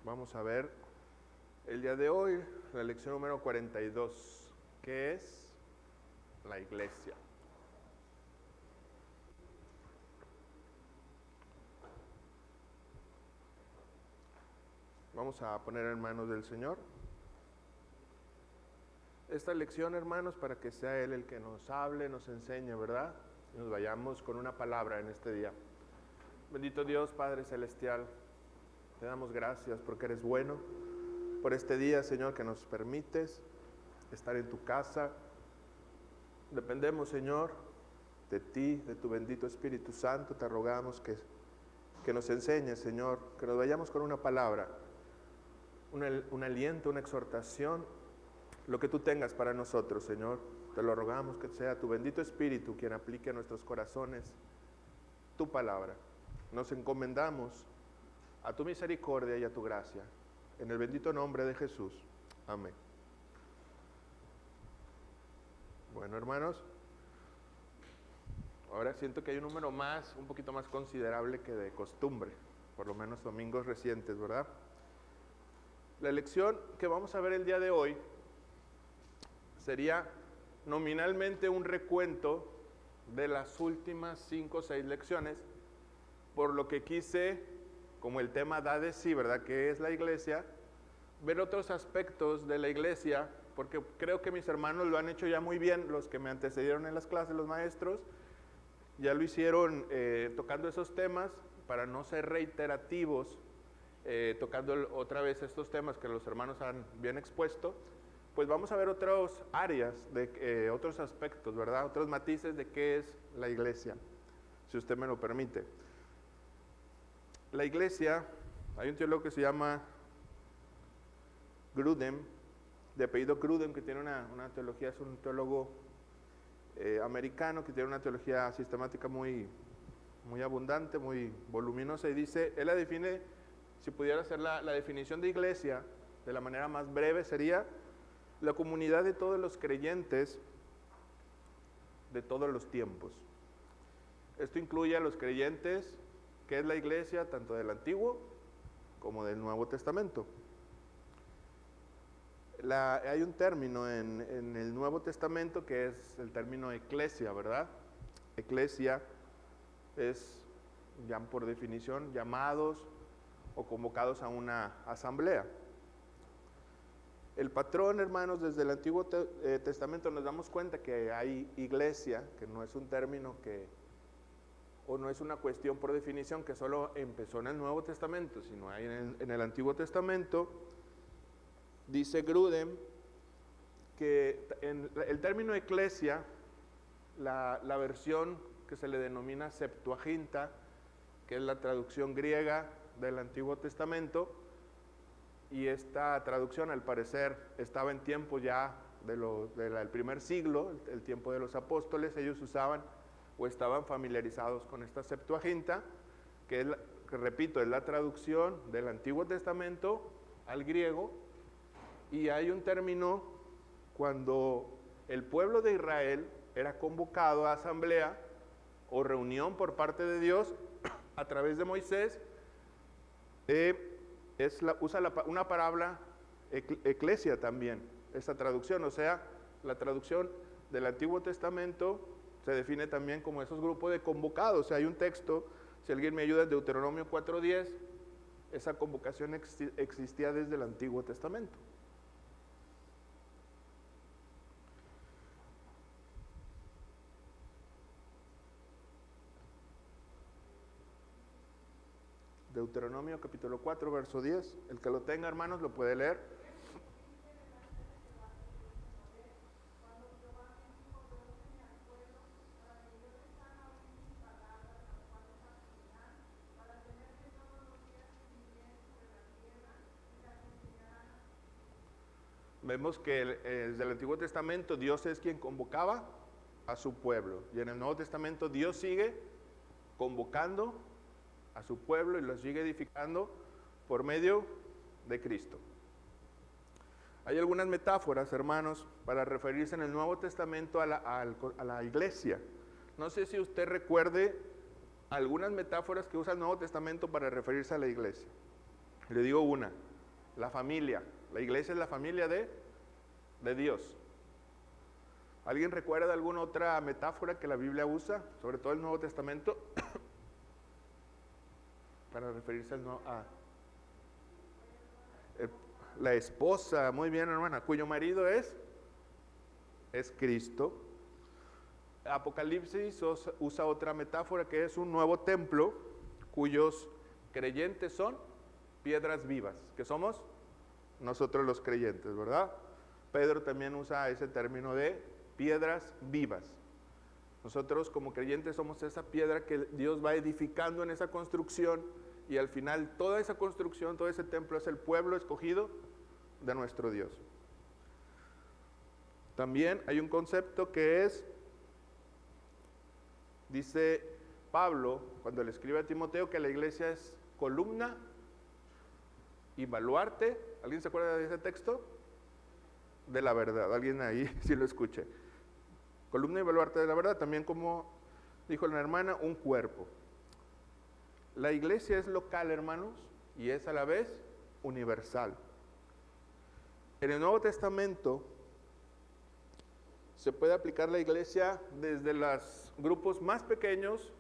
Vamos a ver el día de hoy la lección número 42, que es la iglesia. Vamos a poner en manos del Señor esta lección, hermanos, para que sea Él el que nos hable, nos enseñe, ¿verdad? Y nos vayamos con una palabra en este día. Bendito Dios, Padre Celestial, te damos gracias porque eres bueno, por este día, Señor, que nos permites estar en tu casa. Dependemos, Señor, de ti, de tu bendito Espíritu Santo. Te rogamos que nos enseñes, Señor, que nos vayamos con una palabra, un aliento, una exhortación, lo que tú tengas para nosotros, Señor. Te lo rogamos que sea tu bendito Espíritu quien aplique a nuestros corazones tu palabra. Nos encomendamos a tu misericordia y a tu gracia. En el bendito nombre de Jesús. Amén. Bueno, hermanos, ahora siento que hay un número un poquito más considerable que de costumbre, por lo menos domingos recientes, ¿verdad? La lección que vamos a ver el día de hoy sería nominalmente un recuento de las últimas 5 o 6 lecciones, por lo que quise, como el tema da de sí, ¿verdad?, que es la iglesia, ver otros aspectos de la iglesia, porque creo que mis hermanos lo han hecho ya muy bien, los que me antecedieron en las clases, los maestros, ya lo hicieron tocando esos temas, para no ser reiterativos, tocando otra vez estos temas que los hermanos han bien expuesto. Pues vamos a ver otras áreas, otros aspectos, ¿verdad? Otros matices de qué es la iglesia, si usted me lo permite. La iglesia, hay un teólogo que se llama Grudem, de apellido Grudem, que tiene una teología, es un teólogo americano que tiene una teología sistemática muy abundante, muy voluminosa, y dice, él la define, si pudiera hacer la definición de iglesia, de la manera más breve, sería la comunidad de todos los creyentes de todos los tiempos. Esto incluye a los creyentes, que es la iglesia tanto del Antiguo como del Nuevo Testamento. Hay un término en el Nuevo Testamento que es el término eclesia, ¿verdad? Eclesia es, ya por definición, llamados o convocados a una asamblea. El patrón, hermanos, desde el Antiguo Testamento nos damos cuenta que hay iglesia, que no es un término o no es una cuestión por definición que solo empezó en el Nuevo Testamento, sino hay en el Antiguo Testamento. Dice Grudem que en el término eclesia, la versión que se le denomina Septuaginta, que es la traducción griega del Antiguo Testamento, y esta traducción al parecer estaba en tiempo ya del primer siglo, el tiempo de los apóstoles. Ellos usaban o estaban familiarizados con esta Septuaginta, que repito, es la traducción del Antiguo Testamento al griego. Y hay un término cuando el pueblo de Israel era convocado a asamblea o reunión por parte de Dios a través de Moisés, usa una palabra eclesia también, esa traducción. O sea, la traducción del Antiguo Testamento se define también como esos grupos de convocados. O sea, hay un texto, si alguien me ayuda, en Deuteronomio 4:10, esa convocación existía desde el Antiguo Testamento. Deuteronomio capítulo 4, verso 10. El que lo tenga, hermanos, lo puede leer. Vemos que desde el Antiguo Testamento Dios es quien convocaba a su pueblo. Y en el Nuevo Testamento Dios sigue convocando a su pueblo y lo sigue edificando por medio de Cristo. Hay algunas metáforas, hermanos, para referirse en el Nuevo Testamento a la iglesia. No sé si usted recuerde algunas metáforas que usa el Nuevo Testamento para referirse a la iglesia. Le digo una. la familia. La iglesia es la familia de Dios. ¿Alguien recuerda alguna otra metáfora que la Biblia usa, sobre todo el Nuevo Testamento, para referirse a la esposa? Muy bien, hermana, cuyo marido es Cristo. Apocalipsis usa otra metáfora que es un nuevo templo cuyos creyentes son piedras vivas, que somos nosotros los creyentes, ¿verdad? Pedro también usa ese término de piedras vivas. Nosotros como creyentes somos esa piedra que Dios va edificando en esa construcción, y al final toda esa construcción, todo ese templo es el pueblo escogido de nuestro Dios. También hay un concepto que es, dice Pablo cuando le escribe a Timoteo, que la iglesia es columna y baluarte. ¿Alguien se acuerda de ese texto? De la verdad. ¿Alguien ahí sí lo escuche? Columna y baluarte de la verdad. También, como dijo la hermana, un cuerpo. La iglesia es local, hermanos, y es a la vez universal. En el Nuevo Testamento se puede aplicar la iglesia desde los grupos más pequeños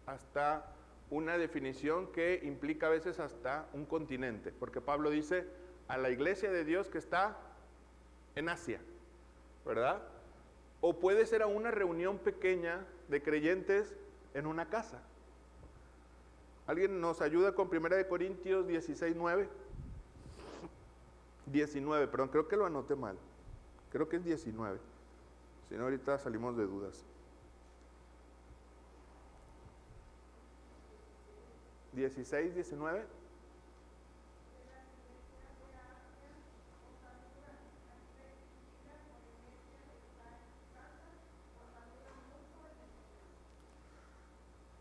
hasta una definición que implica a veces hasta un continente, porque Pablo dice a la iglesia de Dios que está en Asia, ¿verdad? O puede ser a una reunión pequeña de creyentes en una casa. ¿Alguien nos ayuda con 1 Corintios 16:9? 19, perdón, creo que lo anoté mal. Creo que es 19. Si no, ahorita salimos de dudas. 16, 19.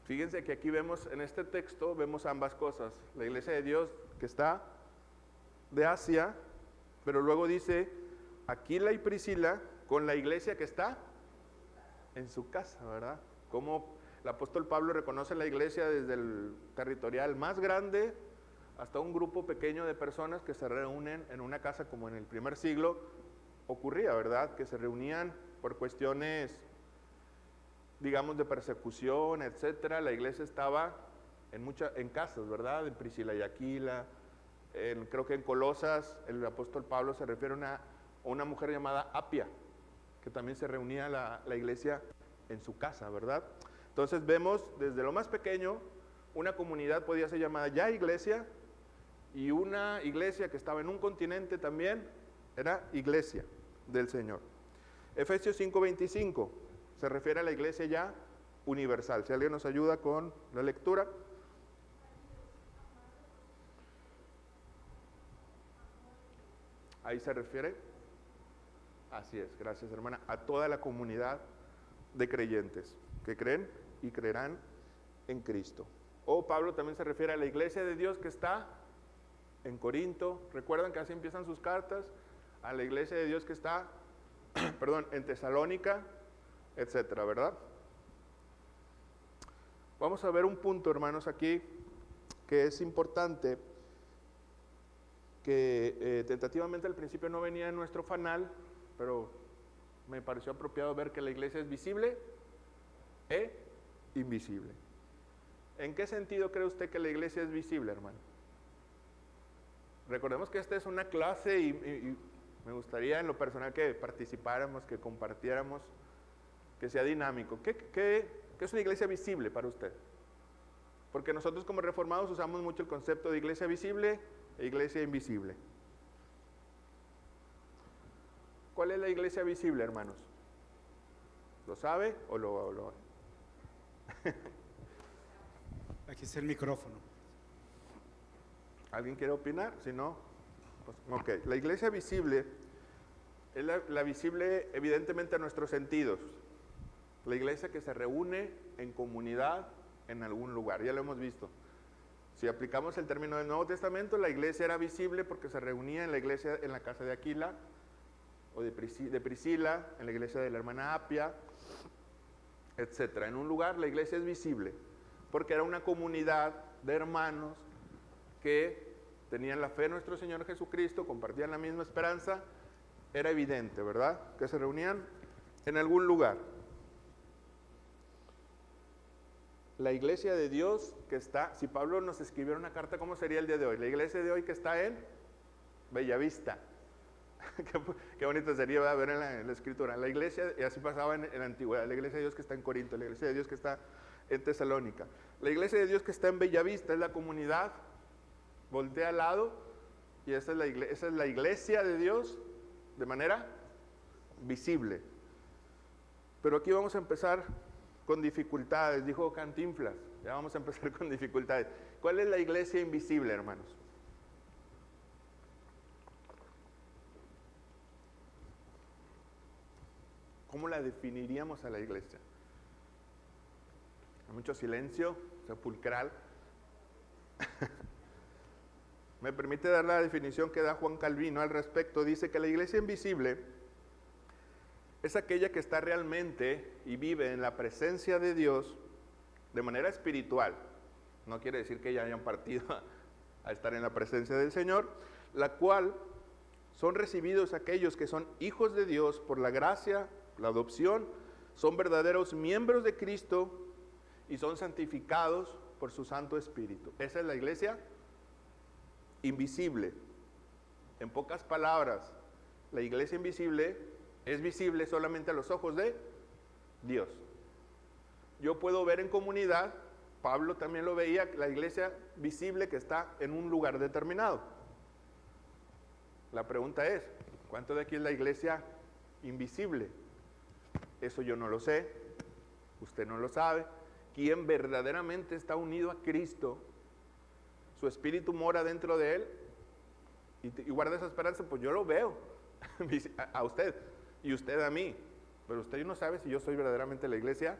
Fíjense que aquí vemos, en este texto, vemos ambas cosas. La iglesia de Dios que está de Asia, pero luego dice Aquila y Priscila con la iglesia que está en su casa, ¿verdad? Como el apóstol Pablo reconoce la iglesia desde el territorial más grande hasta un grupo pequeño de personas que se reúnen en una casa, como en el primer siglo ocurría, ¿verdad? Que se reunían por cuestiones, digamos, de persecución, etcétera. La iglesia estaba en casas, ¿verdad? En Priscila y Aquila. Creo que en Colosas el apóstol Pablo se refiere a una mujer llamada Apia, que también se reunía la iglesia en su casa, ¿verdad? Entonces vemos desde lo más pequeño, una comunidad podía ser llamada ya iglesia, y una iglesia que estaba en un continente también era iglesia del Señor. Efesios 5:25 se refiere a la iglesia ya universal. Si alguien nos ayuda con la lectura. Ahí se refiere, así es, gracias hermana, a toda la comunidad de creyentes que creen y creerán en Cristo. O Pablo también se refiere a la iglesia de Dios que está en Corinto. Recuerdan que así empiezan sus cartas, a la iglesia de Dios que está, en Tesalónica, etcétera, ¿verdad? Vamos a ver un punto, hermanos, aquí que es importante, que tentativamente al principio no venía en nuestro fanal, pero me pareció apropiado ver que la iglesia es visible e invisible. ¿En qué sentido cree usted que la iglesia es visible, hermano? Recordemos que esta es una clase y me gustaría en lo personal que participáramos, que compartiéramos, que sea dinámico. ¿Qué es una iglesia visible para usted? Porque nosotros como reformados usamos mucho el concepto de iglesia visible e iglesia invisible. ¿Cuál es la iglesia visible, hermanos? ¿Lo sabe o lo... Aquí está el micrófono. ¿Alguien quiere opinar? Si no, pues, ok. La iglesia visible es la visible evidentemente a nuestros sentidos. La iglesia que se reúne en comunidad en algún lugar, ya lo hemos visto. Si aplicamos el término del Nuevo Testamento, la iglesia era visible porque se reunía en la iglesia, en la casa de Aquila, o de Priscila, en la iglesia de la hermana Apia, etc. En un lugar la iglesia es visible, porque era una comunidad de hermanos que tenían la fe en nuestro Señor Jesucristo, compartían la misma esperanza, era evidente, ¿verdad? Que se reunían en algún lugar. La iglesia de Dios que está, si Pablo nos escribiera una carta, ¿cómo sería el día de hoy? La iglesia de hoy que está en Bellavista. Qué bonito sería, ¿verdad?, ver en la escritura. La iglesia, y así pasaba en la antigüedad, la iglesia de Dios que está en Corinto, la iglesia de Dios que está en Tesalónica. La iglesia de Dios que está en Bellavista es la comunidad, voltea al lado, y esa es la iglesia de Dios de manera visible. Pero aquí vamos a empezar con dificultades, dijo Cantinflas, ya vamos a empezar con dificultades. ¿Cuál es la iglesia invisible, hermanos? ¿Cómo la definiríamos a la iglesia? Hay mucho silencio sepulcral. Me permite dar la definición que da Juan Calvino al respecto. Dice que la iglesia invisible es aquella que está realmente y vive en la presencia de Dios de manera espiritual. No quiere decir que ya hayan partido a estar en la presencia del Señor, la cual son recibidos aquellos que son hijos de Dios por la gracia, la adopción, son verdaderos miembros de Cristo y son santificados por su Santo Espíritu. Esa es la iglesia invisible. En pocas palabras, la iglesia invisible es visible solamente a los ojos de Dios. Yo puedo ver en comunidad, Pablo también lo veía, la iglesia visible que está en un lugar determinado. La pregunta es, ¿cuánto de aquí es la iglesia invisible? Eso yo no lo sé, usted no lo sabe. ¿Quién verdaderamente está unido a Cristo? Su espíritu mora dentro de él y guarda esa esperanza, pues yo lo veo a usted y usted a mí, pero usted no sabe si yo soy verdaderamente la iglesia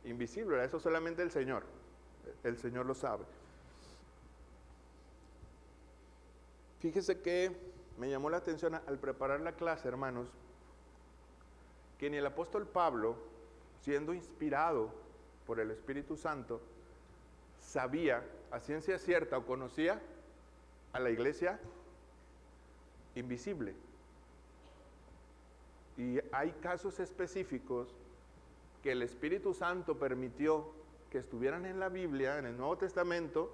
invisible. Eso solamente el Señor lo sabe. Fíjese que me llamó la atención al preparar la clase, hermanos, que ni el apóstol Pablo, siendo inspirado por el Espíritu Santo, sabía a ciencia cierta o conocía a la iglesia invisible. Y hay casos específicos que el Espíritu Santo permitió que estuvieran en la Biblia, en el Nuevo Testamento,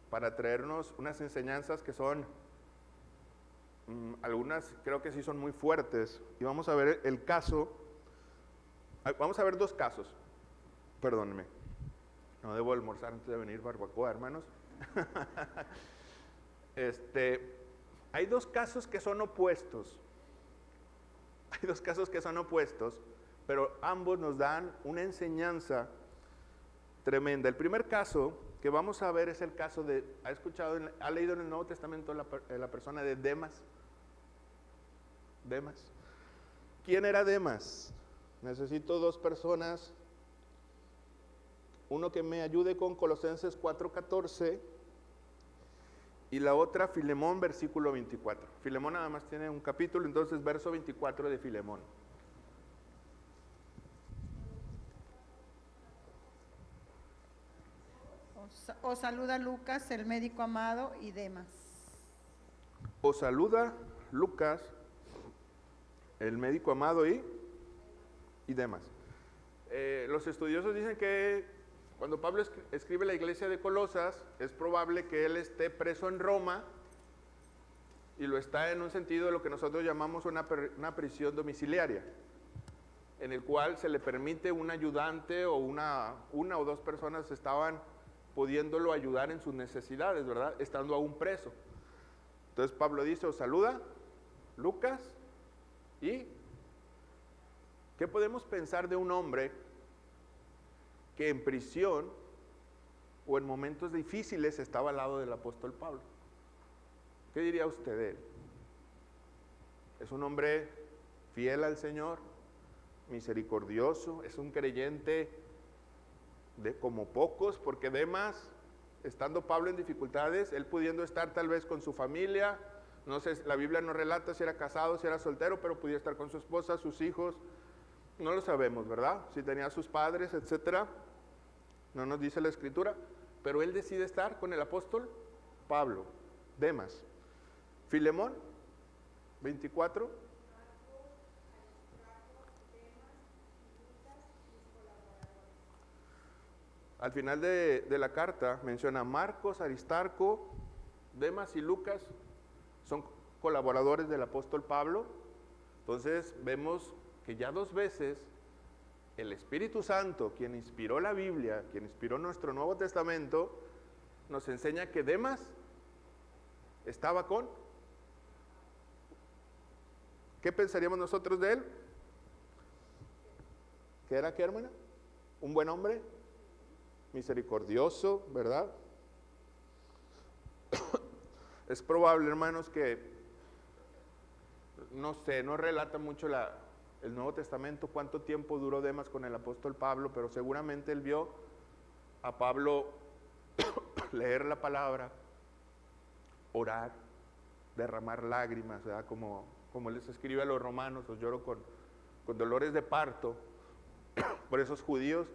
para traernos unas enseñanzas que son, algunas creo que sí son muy fuertes. Y vamos a ver el caso, vamos a ver dos casos, perdónenme. No debo almorzar antes de venir barbacoa, hermanos. Hay dos casos que son opuestos. Hay dos casos que son opuestos, pero ambos nos dan una enseñanza tremenda. El primer caso que vamos a ver es el caso de, ¿ha leído en el Nuevo Testamento la persona de Demas? Demas. ¿Quién era Demas? Necesito dos personas. Uno que me ayude con Colosenses 4:14 y la otra Filemón, versículo 24. Filemón nada más tiene un capítulo, entonces verso 24 de Filemón. Os saluda Lucas, el médico amado, y Demas. Os saluda Lucas, el médico amado, y Demas. Los estudiosos dicen que cuando Pablo escribe la iglesia de Colosas, es probable que él esté preso en Roma y lo está en un sentido de lo que nosotros llamamos una prisión domiciliaria, en el cual se le permite un ayudante o una o dos personas estaban pudiéndolo ayudar en sus necesidades, ¿verdad? Estando aún preso. Entonces Pablo dice, os saluda Lucas, y ¿qué podemos pensar de un hombre que en prisión o en momentos difíciles estaba al lado del apóstol Pablo? ¿Qué diría usted de él? ¿Es un hombre fiel al Señor, misericordioso? ¿Es un creyente como pocos? Porque Demas, estando Pablo en dificultades, él pudiendo estar tal vez con su familia, no sé, la Biblia no relata si era casado, si era soltero, pero podía estar con su esposa, sus hijos, no lo sabemos, ¿verdad? Si tenía a sus padres, etcétera, no nos dice la Escritura, pero él decide estar con el apóstol Pablo. Demas. Filemón, 24. Al final de la carta menciona Marcos, Aristarco, Demas y Lucas, son colaboradores del apóstol Pablo. Entonces vemos que ya 2 veces el Espíritu Santo, quien inspiró la Biblia, quien inspiró nuestro Nuevo Testamento, nos enseña que Demas estaba con... ¿Qué pensaríamos nosotros de él? ¿Qué era qué, hermana? ¿Un buen hombre? Misericordioso, ¿verdad? Es probable, hermanos, que no sé, no relata mucho el Nuevo Testamento cuánto tiempo duró Demas con el apóstol Pablo, pero seguramente él vio a Pablo leer la palabra, orar, derramar lágrimas, ¿verdad? Como les escribe a los romanos, os lloro con dolores de parto, por esos judíos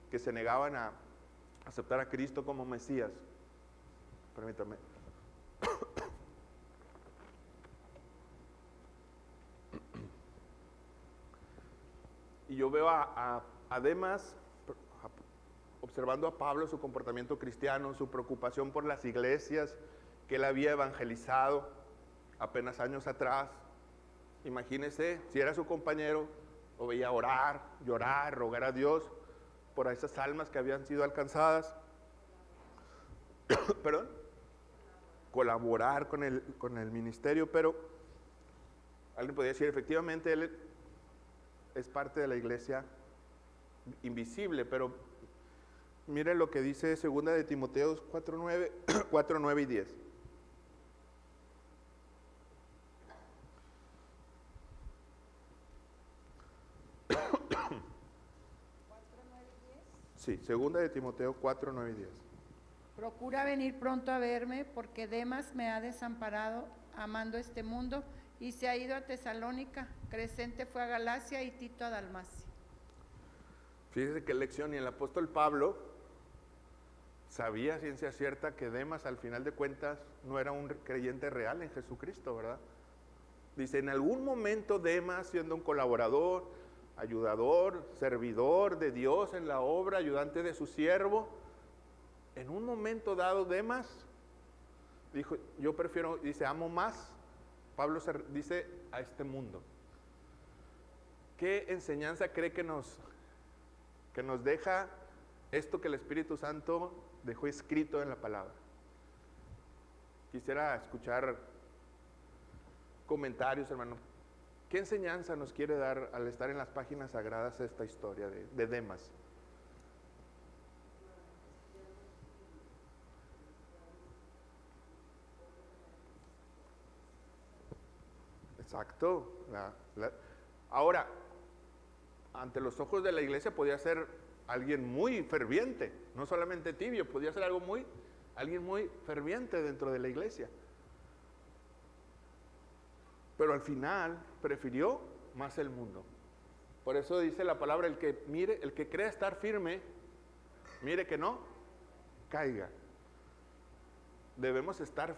que se negaban a aceptar a Cristo como Mesías. Permítame. Y yo veo a Demas observando a Pablo, su comportamiento cristiano, su preocupación por las iglesias que él había evangelizado apenas años atrás. Imagínese, si era su compañero, lo veía orar, llorar, rogar a Dios por esas almas que habían sido alcanzadas. ¿Perdón? Colaborar con el ministerio, pero alguien podría decir, efectivamente, él es parte de la iglesia invisible, pero miren lo que dice 2 de Timoteo 4:9 y 10. Sí, 2 de Timoteo 4:9 y 10. Procura venir pronto a verme, porque Demas me ha desamparado amando este mundo y se ha ido a Tesalónica. Crescente fue a Galacia y Tito a Dalmacia. Fíjese qué lección, y el apóstol Pablo sabía a ciencia cierta que Demas al final de cuentas no era un creyente real en Jesucristo, ¿verdad? Dice, en algún momento Demas, siendo un colaborador, ayudador, servidor de Dios en la obra, ayudante de su siervo, en un momento dado Demas dijo, yo prefiero, dice, amo más, Pablo dice, a este mundo. ¿Qué enseñanza cree que nos deja esto que el Espíritu Santo dejó escrito en la palabra? Quisiera escuchar comentarios, hermano. ¿Qué enseñanza nos quiere dar al estar en las páginas sagradas esta historia de Demas? Exacto. Ahora, ante los ojos de la iglesia podía ser alguien muy ferviente, no solamente tibio, podía ser alguien muy ferviente dentro de la iglesia. Pero al final prefirió más el mundo. Por eso dice la palabra, el que crea estar firme, mire que no caiga. Debemos estar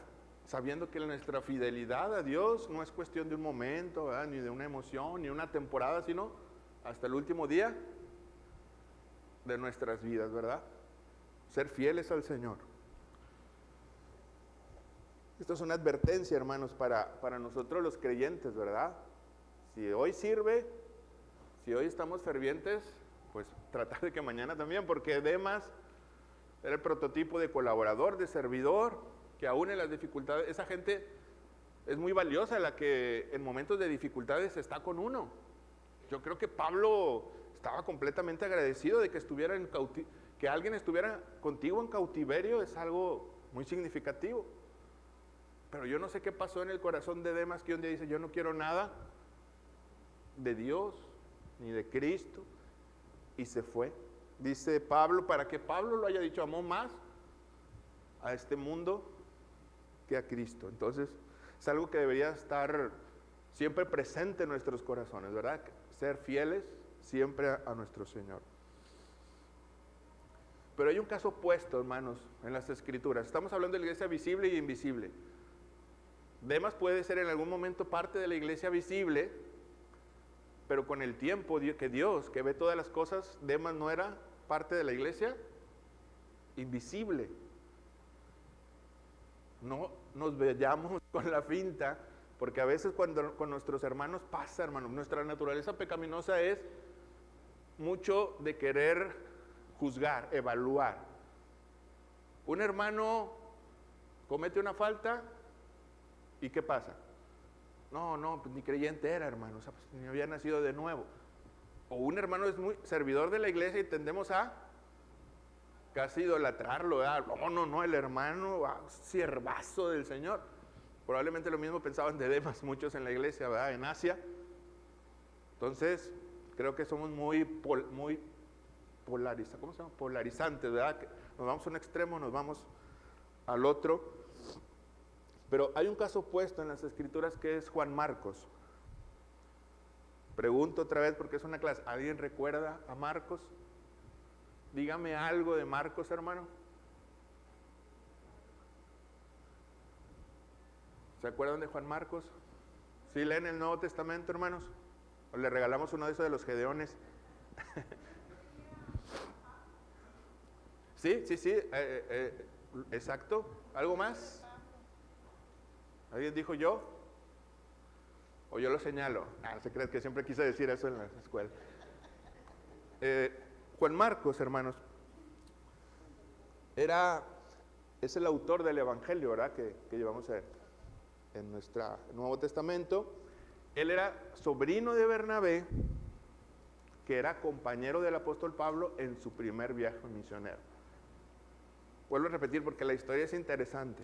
sabiendo que nuestra fidelidad a Dios no es cuestión de un momento, ¿verdad? Ni de una emoción, ni una temporada, sino hasta el último día de nuestras vidas, ¿verdad? Ser fieles al Señor. Esto es una advertencia, hermanos, para nosotros los creyentes, ¿verdad? Si hoy sirve, si hoy estamos fervientes, pues tratar de que mañana también, porque Demas era el prototipo de colaborador, de servidor, que aún en las dificultades, esa gente es muy valiosa, la que en momentos de dificultades está con uno. Yo creo que Pablo estaba completamente agradecido de que estuviera que alguien estuviera contigo en cautiverio, es algo muy significativo. Pero yo no sé qué pasó en el corazón de Demas, que un día dice, yo no quiero nada de Dios, ni de Cristo, y se fue. Dice Pablo, para que Pablo lo haya dicho, amó más a este mundo que a Cristo. Entonces, es algo que debería estar siempre presente en nuestros corazones, ¿verdad? Ser fieles siempre a nuestro Señor. Pero hay un caso opuesto, hermanos, en las Escrituras. Estamos hablando de la iglesia visible y invisible. Demas puede ser en algún momento parte de la iglesia visible, pero con el tiempo que Dios, que ve todas las cosas, Demas no era parte de la iglesia invisible. No nos vayamos con la finta, porque a veces cuando con nuestros hermanos pasa, hermanos, nuestra naturaleza pecaminosa es mucho de querer juzgar, evaluar. Un hermano comete una falta, ¿y qué pasa? No, pues ni creyente era, hermano, o sea, pues ni había nacido de nuevo. O un hermano es muy servidor de la iglesia y tendemos a casi idolatrarlo, ¿verdad? No, el hermano, siervazo del Señor. Probablemente lo mismo pensaban de Demas muchos en la iglesia, ¿verdad? En Asia. Entonces, creo que somos muy polarizantes, ¿verdad? Que nos vamos a un extremo, nos vamos al otro. Pero hay un caso opuesto en las Escrituras que es Juan Marcos. Pregunto otra vez porque es una clase. ¿Alguien recuerda a Marcos? Dígame algo de Marcos, hermano. ¿Se acuerdan de Juan Marcos? ¿Sí leen el Nuevo Testamento, hermanos? ¿O le regalamos uno de esos de los Gedeones? Sí, exacto. ¿Algo más? ¿Alguien dijo yo? ¿O yo lo señalo? No se cree que siempre quise decir eso en la escuela. Juan Marcos, hermanos, es el autor del Evangelio, ¿verdad? Que llevamos en nuestro Nuevo Testamento. Él era sobrino de Bernabé, que era compañero del apóstol Pablo en su primer viaje misionero. Vuelvo a repetir porque la historia es interesante.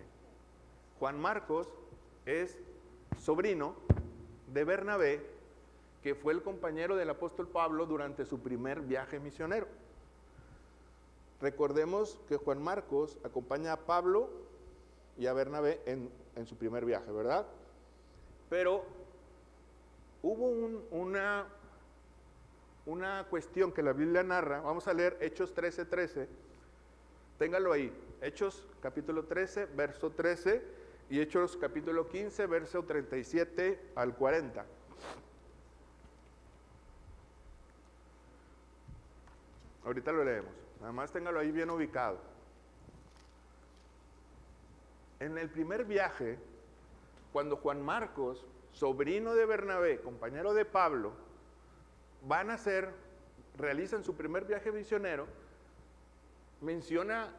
Juan Marcos es sobrino de Bernabé, que fue el compañero del apóstol Pablo durante su primer viaje misionero. Recordemos que Juan Marcos acompaña a Pablo y a Bernabé en su primer viaje, ¿verdad? Pero hubo una cuestión que la Biblia narra. Vamos a leer Hechos 13:13. Téngalo ahí. Hechos capítulo 13, verso 13, y Hechos capítulo 15, verso 37 al 40. Ahorita lo leemos. Nada más téngalo ahí bien ubicado. En el primer viaje, cuando Juan Marcos, sobrino de Bernabé, compañero de Pablo, realizan su primer viaje misionero, menciona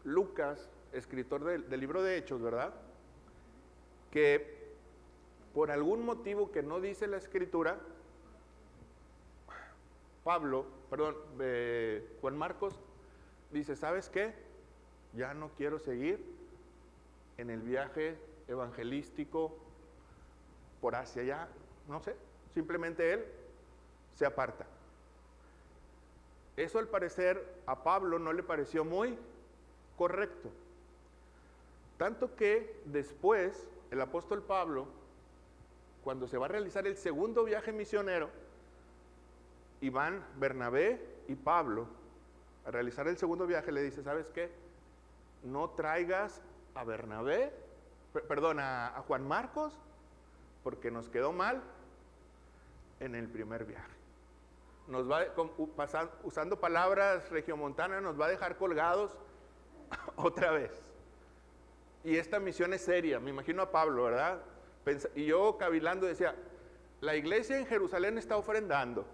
Lucas, escritor del libro de Hechos, ¿verdad? Que por algún motivo que no dice la escritura, Juan Marcos dice, ¿sabes qué? Ya no quiero seguir en el viaje evangelístico por Asia, ya, no sé, simplemente él se aparta. Eso al parecer a Pablo no le pareció muy correcto. Tanto que después el apóstol Pablo, cuando se va a realizar el segundo viaje misionero, y van Bernabé y Pablo a realizar el segundo viaje, le dice, ¿sabes qué? No traigas a a Juan Marcos, porque nos quedó mal en el primer viaje. Nos va usando palabras regiomontanas, nos va a dejar colgados otra vez. Y esta misión es seria, me imagino a Pablo, ¿verdad? Y yo cavilando decía, la iglesia en Jerusalén está ofrendando,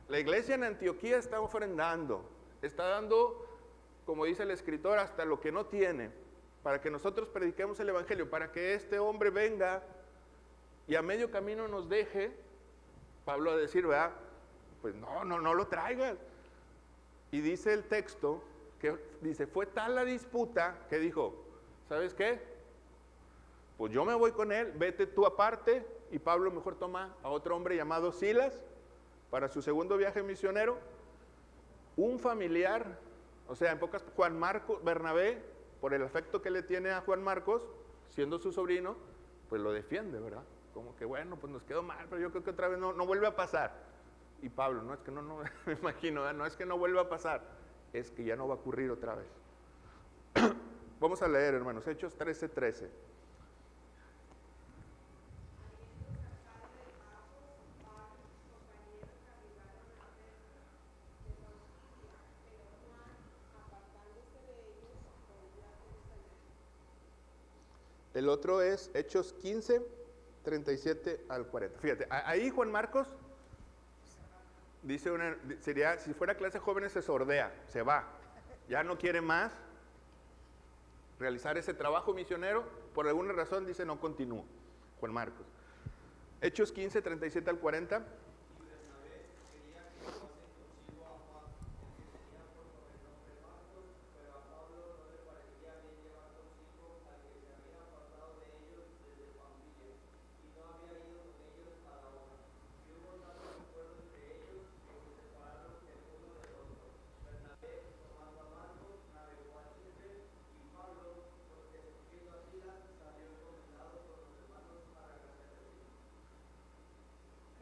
la iglesia en Antioquía está ofrendando, está dando, como dice el escritor, hasta lo que no tiene, para que nosotros prediquemos el evangelio, para que este hombre venga y a medio camino nos deje. Pablo a decir, ¿verdad? Pues no lo traigas. Y dice el texto, que dice, fue tal la disputa que dijo, ¿sabes qué? Pues yo me voy con él, vete tú aparte, y Pablo mejor toma a otro hombre llamado Silas para su segundo viaje misionero. Un familiar, o sea, en pocas, Juan Marcos, Bernabé, por el afecto que le tiene a Juan Marcos, siendo su sobrino, pues lo defiende, ¿verdad? Como que bueno, pues nos quedó mal, pero yo creo que otra vez no vuelve a pasar. Y Pablo, no es que no me imagino, ¿verdad? No es que no vuelva a pasar, es que ya no va a ocurrir otra vez. Vamos a leer, hermanos, Hechos 13:13. El otro es Hechos 15, 37 al 40. Fíjate, ahí Juan Marcos dice sería, si fuera clase de jóvenes se sordea, se va. Ya no quiere más realizar ese trabajo misionero. Por alguna razón dice no continúo. Juan Marcos. Hechos 15, 37 al 40.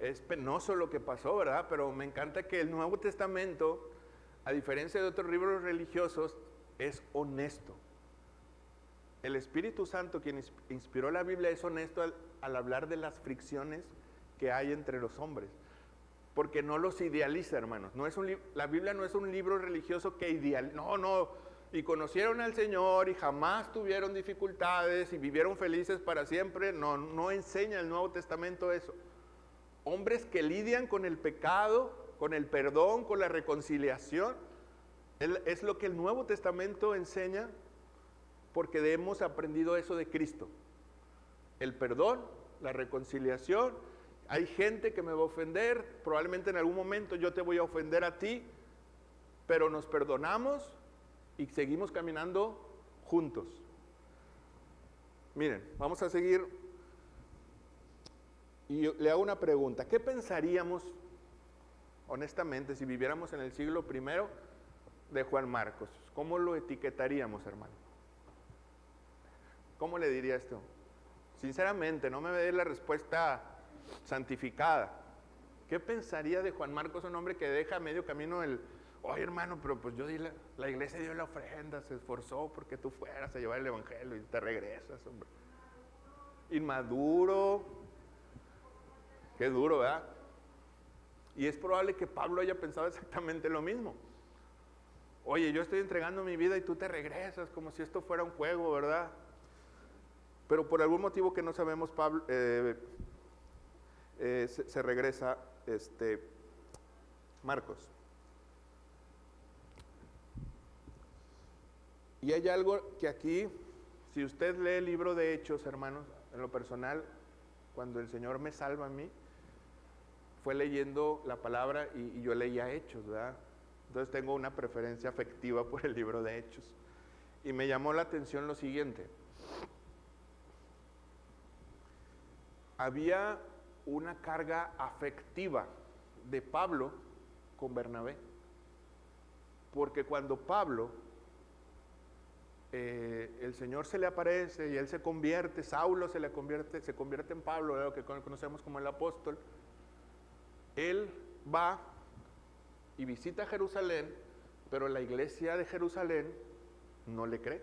Es penoso lo que pasó, ¿verdad? Pero me encanta que el Nuevo Testamento, a diferencia de otros libros religiosos, es honesto. El Espíritu Santo, quien inspiró la Biblia, es honesto al hablar de las fricciones que hay entre los hombres. Porque no los idealiza, hermanos. La Biblia no es un libro religioso que idealiza. No. Y conocieron al Señor y jamás tuvieron dificultades y vivieron felices para siempre. No enseña el Nuevo Testamento eso. Hombres que lidian con el pecado, con el perdón, con la reconciliación. Es lo que el Nuevo Testamento enseña, porque hemos aprendido eso de Cristo. El perdón, la reconciliación. Hay gente que me va a ofender, probablemente en algún momento yo te voy a ofender a ti, pero nos perdonamos y seguimos caminando juntos. Miren, vamos a seguir. Y le hago una pregunta. ¿Qué pensaríamos, honestamente, si viviéramos en el siglo I de Juan Marcos? ¿Cómo lo etiquetaríamos, hermano? ¿Cómo le diría esto? Sinceramente, no me dé la respuesta santificada. ¿Qué pensaría de Juan Marcos, un hombre que deja a medio camino oye, hermano, pero pues yo di la iglesia dio la ofrenda, se esforzó porque tú fueras a llevar el evangelio y te regresas, hombre? Inmaduro. Qué duro, ¿verdad? Y es probable que Pablo haya pensado exactamente lo mismo. Oye, yo estoy entregando mi vida y tú te regresas como si esto fuera un juego, ¿verdad? Pero por algún motivo que no sabemos, Pablo se regresa Marcos. Y hay algo que aquí, si usted lee el libro de Hechos, hermanos, en lo personal, cuando el Señor me salva a mí, fue leyendo la palabra y yo leía Hechos, ¿verdad? Entonces tengo una preferencia afectiva por el libro de Hechos. Y me llamó la atención lo siguiente. Había una carga afectiva de Pablo con Bernabé. Porque cuando Pablo, el Señor se le aparece y él se convierte, Saulo se convierte en Pablo, lo que conocemos como el apóstol. Él va y visita Jerusalén, pero la iglesia de Jerusalén no le cree.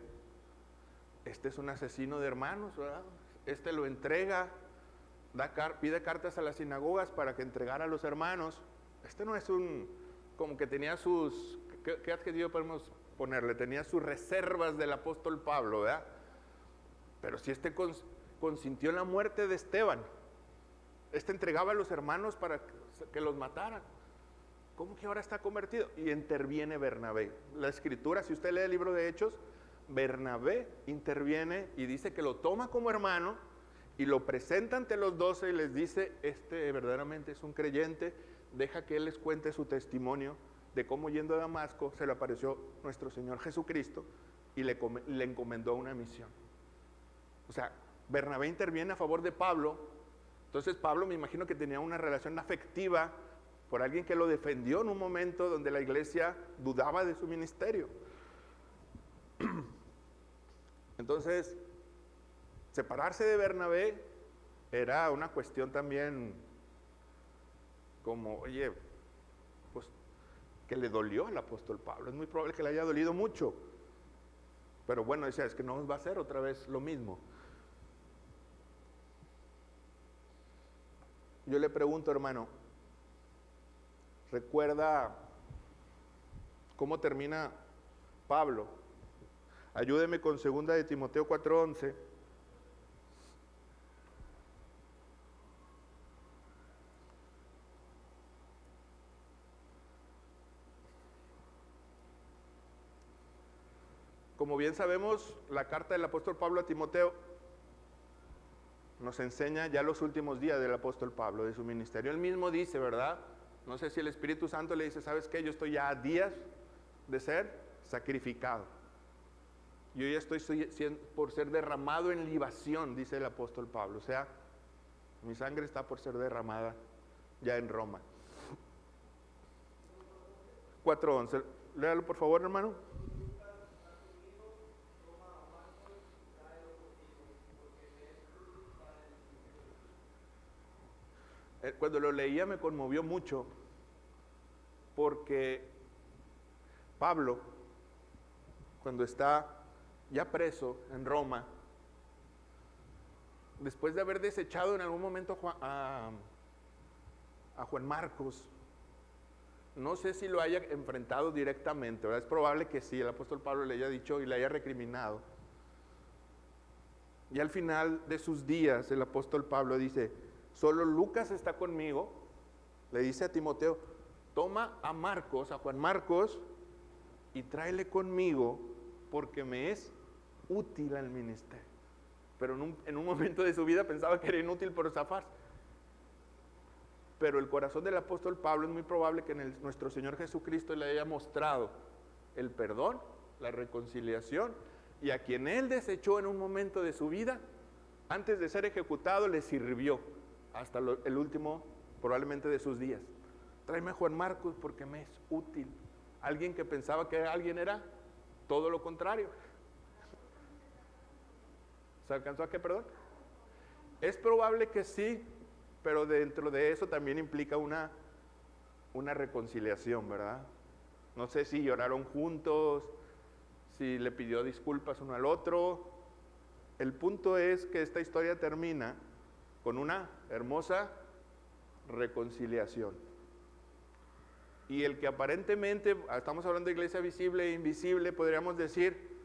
Este es un asesino de hermanos, ¿verdad? Este lo entrega, pide cartas a las sinagogas para que entregara a los hermanos. Este no es como que tenía sus, ¿qué adjetivo podemos ponerle? Tenía sus reservas del apóstol Pablo, ¿verdad? Pero si este consintió en la muerte de Esteban, este entregaba a los hermanos para que los mataran. ¿Cómo que ahora está convertido? Y interviene Bernabé. La escritura, si usted lee el libro de Hechos, Bernabé interviene y dice que lo toma como hermano y lo presenta ante los 12 y les dice, verdaderamente es un creyente, deja que él les cuente su testimonio de cómo yendo a Damasco se le apareció nuestro Señor Jesucristo y le encomendó una misión. O sea, Bernabé interviene a favor de Pablo. Entonces Pablo me imagino que tenía una relación afectiva por alguien que lo defendió en un momento donde la iglesia dudaba de su ministerio. Entonces, separarse de Bernabé era una cuestión también como, oye, pues que le dolió al apóstol Pablo. Es muy probable que le haya dolido mucho. Pero bueno, decía, es que no va a ser otra vez lo mismo. Yo le pregunto, hermano, ¿recuerda cómo termina Pablo? Ayúdeme con 2 de Timoteo 4:11. como bien sabemos, la carta del apóstol Pablo a Timoteo nos enseña ya los últimos días del apóstol Pablo, de su ministerio. Él mismo dice, ¿verdad? No sé si el Espíritu Santo le dice, ¿sabes qué? Yo estoy ya a días de ser sacrificado. Yo ya estoy por ser derramado en libación, dice el apóstol Pablo. O sea, mi sangre está por ser derramada ya en Roma. 4:11. Léalo por favor, hermano. Cuando lo leía me conmovió mucho porque Pablo, cuando está ya preso en Roma, después de haber desechado en algún momento a Juan Marcos, no sé si lo haya enfrentado directamente, ¿verdad? Es probable que sí, el apóstol Pablo le haya dicho y le haya recriminado. Y al final de sus días el apóstol Pablo dice, solo Lucas está conmigo, le dice a Timoteo, toma a Marcos, a Juan Marcos, y tráele conmigo porque me es útil al ministerio. Pero en un momento de su vida pensaba que era inútil por zafarse. Pero el corazón del apóstol Pablo es muy probable que nuestro Señor Jesucristo le haya mostrado el perdón, la reconciliación, y a quien Él desechó en un momento de su vida, antes de ser ejecutado, le sirvió hasta el último, probablemente de sus días. Tráeme a Juan Marcos porque me es útil. Alguien que pensaba que alguien era todo lo contrario. ¿Se alcanzó a qué, perdón? Es probable que sí, pero dentro de eso también implica una reconciliación, ¿verdad? No sé si lloraron juntos, si le pidió disculpas uno al otro. El punto es que esta historia termina con una hermosa reconciliación. Y el que aparentemente, estamos hablando de iglesia visible e invisible, podríamos decir,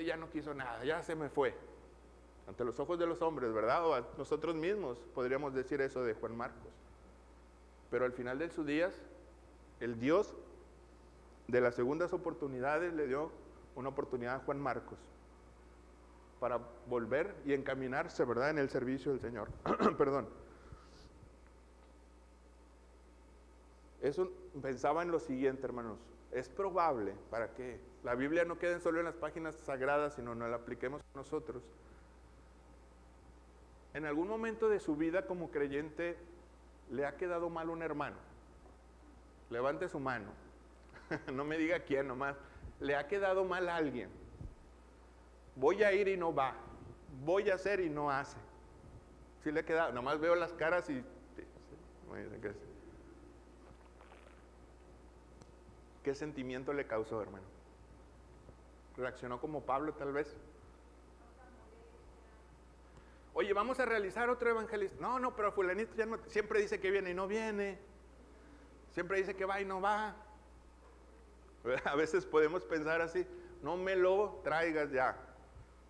ya no quiso nada, ya se me fue. Ante los ojos de los hombres, ¿verdad? O a nosotros mismos podríamos decir eso de Juan Marcos. Pero al final de sus días, el Dios de las segundas oportunidades le dio una oportunidad a Juan Marcos para volver y encaminarse, ¿verdad?, en el servicio del Señor. Perdón. Eso pensaba en lo siguiente, hermanos. Es probable, para que la Biblia no quede solo en las páginas sagradas, sino nos la apliquemos nosotros. En algún momento de su vida como creyente, ¿le ha quedado mal un hermano? Levante su mano. No me diga quién nomás. ¿Le ha quedado mal a alguien? Voy a ir y no va. Voy a hacer y no hace. ¿Sí le ha quedado? Nomás veo las caras y... ¿Qué sentimiento le causó, hermano? ¿Reaccionó como Pablo tal vez? Oye, vamos a realizar otro evangelista. No, pero fulanito ya no, siempre dice que viene y no viene. Siempre dice que va y no va. A veces podemos pensar así, no me lo traigas ya.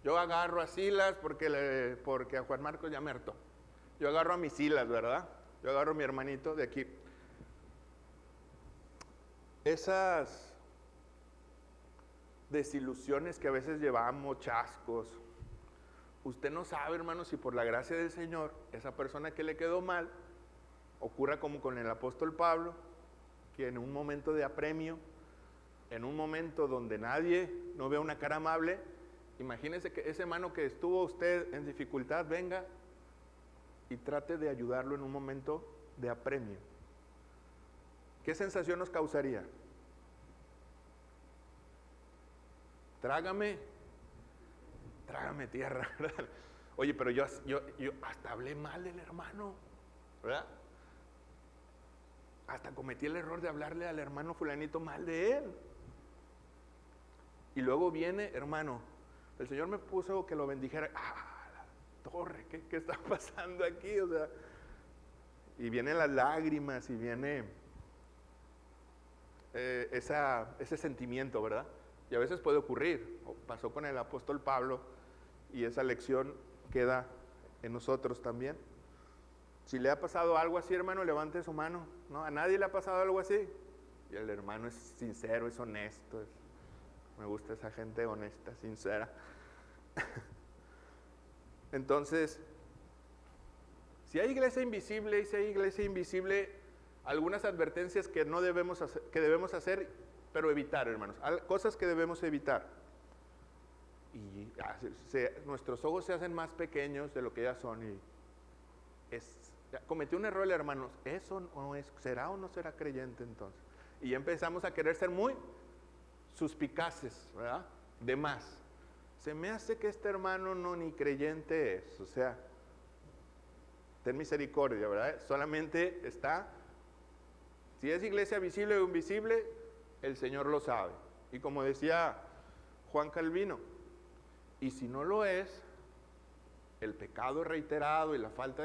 Yo agarro a Silas porque a Juan Marcos ya me hartó. Yo agarro a mi Silas, ¿verdad? Yo agarro a mi hermanito de aquí. Esas desilusiones que a veces llevamos, chascos. Usted no sabe, hermano, si por la gracia del Señor, esa persona que le quedó mal, ocurra como con el apóstol Pablo, que en un momento de apremio, en un momento donde nadie no ve una cara amable, imagínese que ese hermano que estuvo usted en dificultad venga y trate de ayudarlo en un momento de apremio. ¿Qué sensación nos causaría? Trágame tierra, ¿verdad? Oye, pero yo hasta hablé mal del hermano, ¿verdad? Hasta cometí el error de hablarle al hermano fulanito mal de él. Y luego viene, hermano, el Señor me puso que lo bendijera. La torre, ¿qué está pasando aquí? O sea, y vienen las lágrimas y viene ese sentimiento, ¿verdad? Y a veces puede ocurrir, pasó con el apóstol Pablo y esa lección queda en nosotros también. Si le ha pasado algo así, hermano, levante su mano. ¿No? ¿A nadie le ha pasado algo así? Y el hermano es sincero, es honesto. Me gusta esa gente honesta, sincera. Entonces, si hay iglesia invisible, algunas advertencias que no debemos hacer, que debemos hacer, pero evitar, hermanos. Cosas que debemos evitar. Y nuestros ojos se hacen más pequeños de lo que ya son. Y cometió un error el hermano. Eso no es, ¿será o no será creyente entonces? Y ya empezamos a querer ser muy suspicaces, ¿verdad? De más. Se me hace que este hermano no ni creyente es. O sea, ten misericordia, ¿verdad? Solamente está, si es iglesia visible o invisible, el Señor lo sabe. Y como decía Juan Calvino, y si no lo es, el pecado reiterado y la falta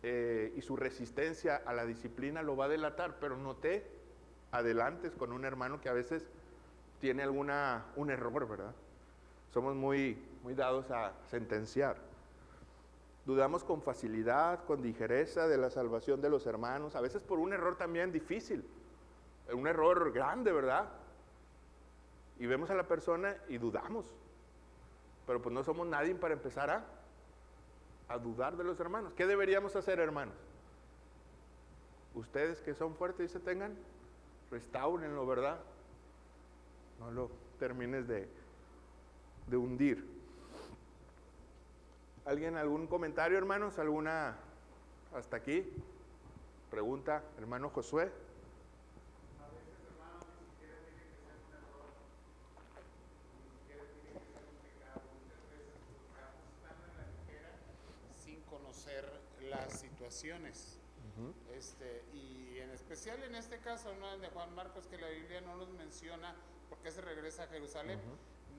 de, y su resistencia a la disciplina lo va a delatar, pero no te adelantes con un hermano que a veces tiene un error, ¿verdad? Somos muy dados a sentenciar. Dudamos con facilidad, con ligereza de la salvación de los hermanos, a veces por un error también difícil, un error grande, ¿verdad? Y vemos a la persona y dudamos, pero pues no somos nadie para empezar a dudar de los hermanos. ¿Qué deberíamos hacer, hermanos? Ustedes que son fuertes y se tengan, restáurenlo, ¿verdad? No lo termines de hundir. ¿Alguien, algún comentario, hermanos? ¿Alguna hasta aquí? Pregunta, hermano Josué. A veces, hermano, ni siquiera tiene que ser un error, ni siquiera tiene que ser un pecado. Muchas veces buscamos tan a la ligera sin conocer las situaciones. Y en especial en este caso, ¿no?, de Juan Marcos, que la Biblia no nos menciona por qué se regresa a Jerusalén.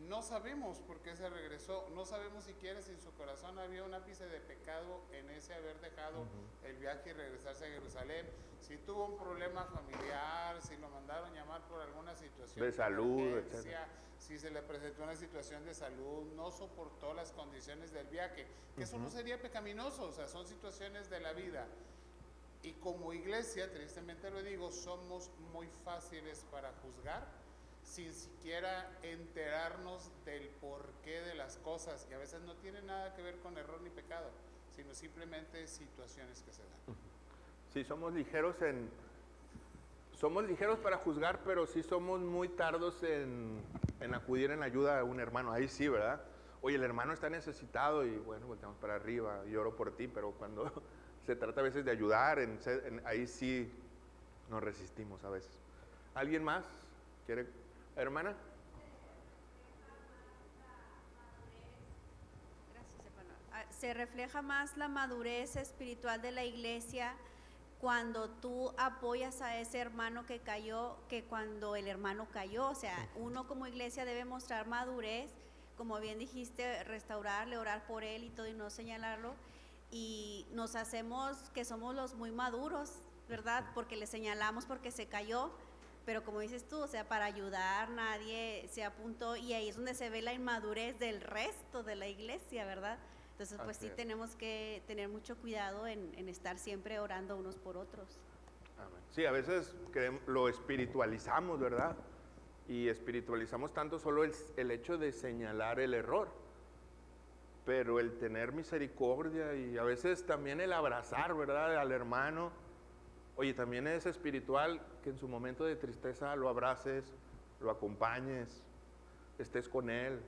No sabemos por qué se regresó, no sabemos siquiera si en su corazón había un ápice de pecado en ese haber dejado el viaje y regresarse a Jerusalén, si tuvo un problema familiar, si lo mandaron llamar por alguna situación de salud, etc. Si se le presentó una situación de salud, no soportó las condiciones del viaje, que eso no sería pecaminoso, o sea, son situaciones de la vida. Y como iglesia, tristemente lo digo, somos muy fáciles para juzgar, sin siquiera enterarnos del porqué de las cosas, que a veces no tiene nada que ver con error ni pecado, sino simplemente situaciones que se dan. Sí, somos ligeros para juzgar, pero sí somos muy tardos en acudir en ayuda a un hermano. Ahí sí, ¿verdad? Oye, el hermano está necesitado y bueno, volteamos para arriba y oro por ti, pero cuando se trata a veces de ayudar, ahí sí nos resistimos a veces. ¿Alguien más quiere? Hermana. Gracias, hermano. Se refleja más la madurez espiritual de la iglesia cuando tú apoyas a ese hermano que cayó que cuando el hermano cayó. O sea, uno como iglesia debe mostrar madurez, como bien dijiste, restaurarle, orar por él y todo y no señalarlo. Y nos hacemos que somos los muy maduros, ¿verdad? Porque le señalamos porque se cayó. Pero como dices tú, o sea, para ayudar nadie se apuntó y ahí es donde se ve la inmadurez del resto de la iglesia, ¿verdad? Entonces, pues sí tenemos que tener mucho cuidado en estar siempre orando unos por otros. Amén. Sí, a veces lo espiritualizamos, ¿verdad? Y espiritualizamos tanto solo el hecho de señalar el error, pero el tener misericordia y a veces también el abrazar, ¿verdad?, al hermano. Oye, también es espiritual que en su momento de tristeza lo abraces, lo acompañes, estés con él.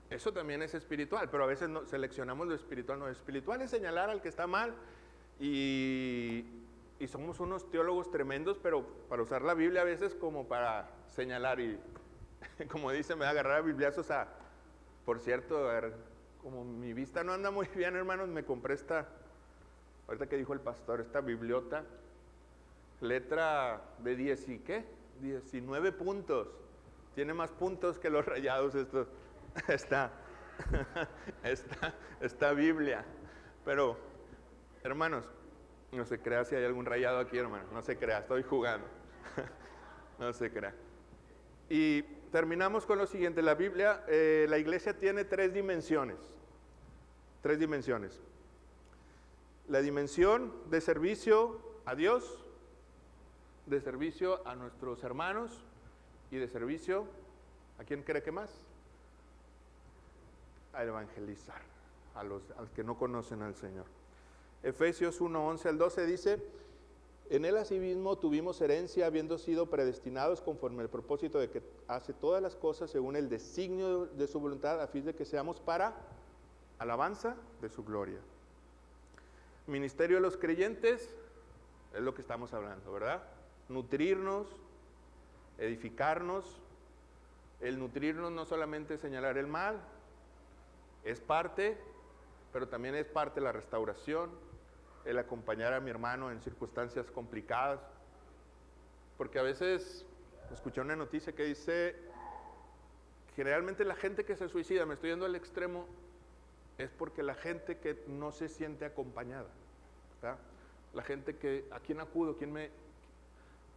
Eso también es espiritual, pero a veces no, seleccionamos lo espiritual. No, espiritual es señalar al que está mal y somos unos teólogos tremendos, pero para usar la Biblia a veces como para señalar y, como dice, me va a agarrar a bibliazos a... Por cierto, como mi vista no anda muy bien, hermanos, me compré ahorita que dijo el pastor, esta bibliota, letra de 19 puntos. Tiene más puntos que los rayados esta Biblia. Pero, hermanos, no se crea si hay algún rayado aquí, hermano. No se crea, estoy jugando. No se crea. Y terminamos con lo siguiente. La Biblia, la iglesia tiene tres dimensiones. La dimensión de servicio a Dios, de servicio a nuestros hermanos y de servicio ¿A quién cree que más? A evangelizar, a los que no conocen al Señor. Efesios 1:11 al 12 dice: en él asimismo tuvimos herencia, habiendo sido predestinados conforme al propósito de que hace todas las cosas según el designio de su voluntad, a fin de que seamos para alabanza de su gloria. Ministerio de los creyentes es lo que estamos hablando, ¿verdad? Nutrirnos, edificarnos. El nutrirnos no solamente es señalar el mal, es parte, pero también es parte de la restauración, el acompañar a mi hermano en circunstancias complicadas. Porque a veces escuché una noticia que dice, generalmente la gente que se suicida, me estoy yendo al extremo, es porque la gente que no se siente acompañada, ¿verdad? La gente que, ¿a quién acudo?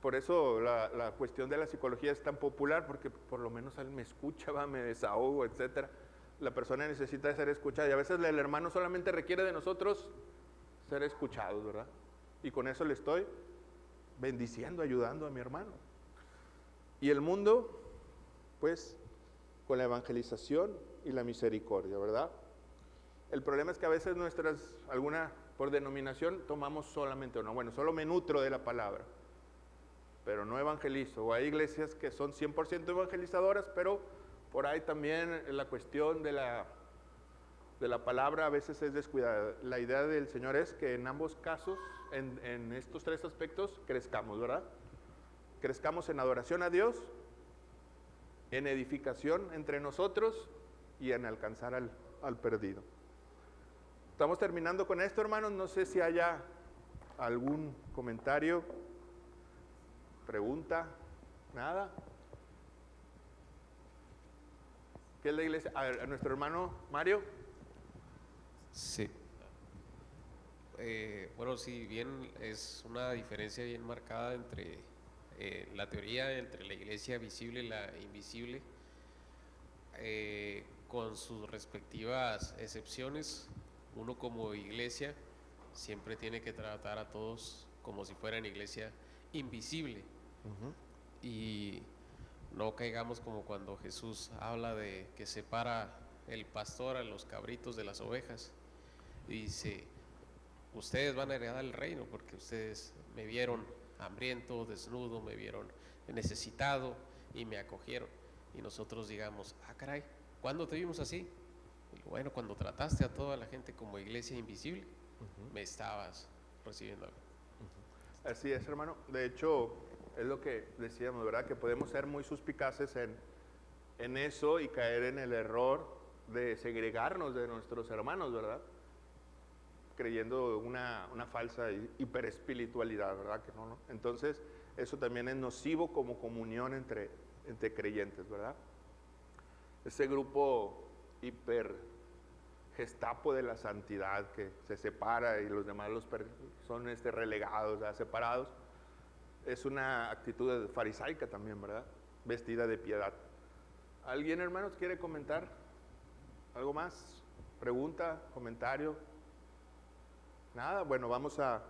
Por eso la cuestión de la psicología es tan popular, porque por lo menos él me escucha, me desahogo, etc. La persona necesita ser escuchada, y a veces el hermano solamente requiere de nosotros ser escuchados, ¿verdad? Y con eso le estoy bendiciendo, ayudando a mi hermano. Y el mundo, pues, con la evangelización y la misericordia, ¿verdad? El problema es que a veces alguna por denominación tomamos solamente una, bueno, solo me nutro de la palabra, pero no evangelizo. O hay iglesias que son 100% evangelizadoras, pero por ahí también la cuestión de la palabra a veces es descuidada. La idea del Señor es que en ambos casos, en estos tres aspectos, crezcamos, ¿verdad? Crezcamos en adoración a Dios, en edificación entre nosotros y en alcanzar al perdido. Estamos terminando con esto, hermanos. No sé si haya algún comentario, pregunta, nada. ¿Qué es la iglesia? A nuestro hermano Mario. Sí. Bueno, sí, bien, es una diferencia bien marcada entre la teoría, entre la iglesia visible y la invisible, con sus respectivas excepciones. Uno como iglesia siempre tiene que tratar a todos como si fueran iglesia invisible. Y no caigamos como cuando Jesús habla de que separa el pastor a los cabritos de las ovejas. Y dice, ustedes van a heredar el reino porque ustedes me vieron hambriento, desnudo, me vieron necesitado y me acogieron. Y nosotros digamos, caray, ¿cuándo te vimos así? Y bueno, cuando trataste a toda la gente como iglesia invisible, me estabas recibiendo algo. Así es, hermano. De hecho, es lo que decíamos, ¿verdad? Que podemos ser muy suspicaces en eso y caer en el error de segregarnos de nuestros hermanos, ¿verdad? Creyendo una falsa hiperespiritualidad, ¿verdad? Que no. Entonces, eso también es nocivo como comunión entre creyentes, ¿verdad? Ese grupo gestapo de la santidad que se separa y los demás son relegados, ¿verdad? Separados, es una actitud farisaica también, ¿verdad? Vestida de piedad. ¿Alguien, hermanos, quiere comentar algo más? ¿Pregunta? ¿Comentario? Nada. Bueno, vamos a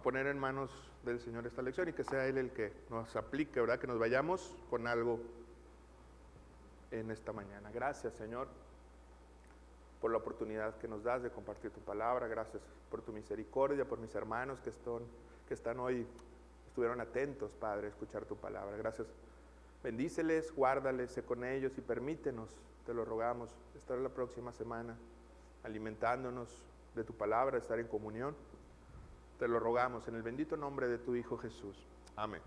poner en manos del Señor esta lección y que sea Él el que nos aplique, ¿verdad? Que nos vayamos con algo en esta mañana. Gracias, Señor, por la oportunidad que nos das de compartir tu palabra. Gracias por tu misericordia, por mis hermanos que están hoy, estuvieron atentos, Padre, a escuchar tu palabra. Gracias. Bendíceles, guárdales, sé con ellos y permítenos, te lo rogamos, estar la próxima semana alimentándonos de tu palabra, estar en comunión. Te lo rogamos en el bendito nombre de tu Hijo Jesús. Amén.